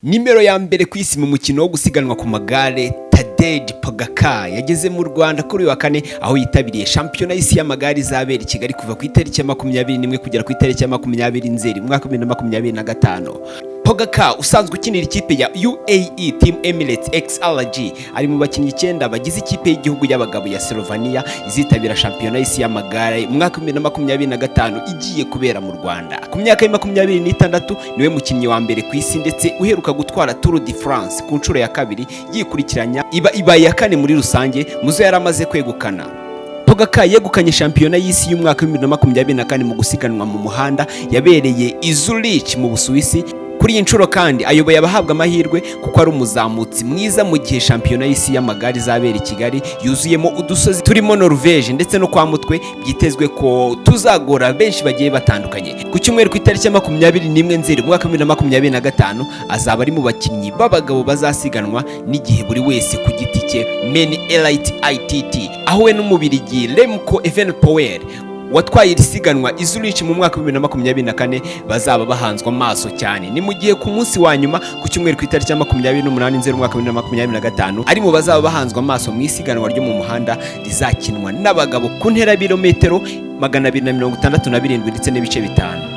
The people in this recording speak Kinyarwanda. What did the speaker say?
Nimero ya mbere ku isi mu mukino wo gusiganwa ku magare, Tadej Pogacar yageze mu Rwanda kuri uyu wa kane aho yitabiriye shampiyona y'isi y'amagare izabera i Kigali kuva ku itariki ya 21 kugera ku itariki ya 20 Nzeri mu mwaka 2025. Pogacar usanzwe ukinira ikipe ya UAE Team Emirates XRG ari mu bakinnyi 9 bagize ikipe y'igihugu y'abagabo ya Slovenia izitabira shampiyona y'isi y'amagare mu mwaka 2025 igiye kubera mu Rwanda. Ku myaka ya 26 niwe mukinnyi wa mbere ku isi ndetse uheruka gutwara Tour de France ku nshuro ya kabiri yikurikiranya ibaye ya kane muri rusange muzo yaramaze kwegukana. Pogacar yegukanye shampiyona y'isi y'umwaka 2024 mu gusiganwa mu muhanda yabereye i Zurich mu Busuwisi. Kuri iyi nshuro kandi ayoboye abahabwa amahirwe kuko ari umuzamutsi mwiza mu gihe shampiyona y'isi y'amagare izabera i Kigali yuzuyemo udusozi turimo Norvege ndetse no kwa Mutwe byitezwe ko tuzagora benshi bagiye batandukanye. Ku cyumweru ku itariki ya 21 Nzeri mu mwaka 2025 azaba ari mu bakinnyi b'abagabo bazasiganwa n'igihe buri wese ku giti cye Men Elite ITT aho we n'umubirigi Remco Evenepoel watwaye irisiganwa i Zurich mu mwaka 2024 bazaba bahanzwe amaso cyane. Ni mu gihe ku munsi wa nyuma ku cyumweru ku itariki ya 28 Nzeri mu mwaka 2025 ari mu bazaba bahanzwe amaso mu isiganwa ryo mu muhanda rizakinwa n'abagabo ku ntera birometero 267 ndetse n'ibice 5.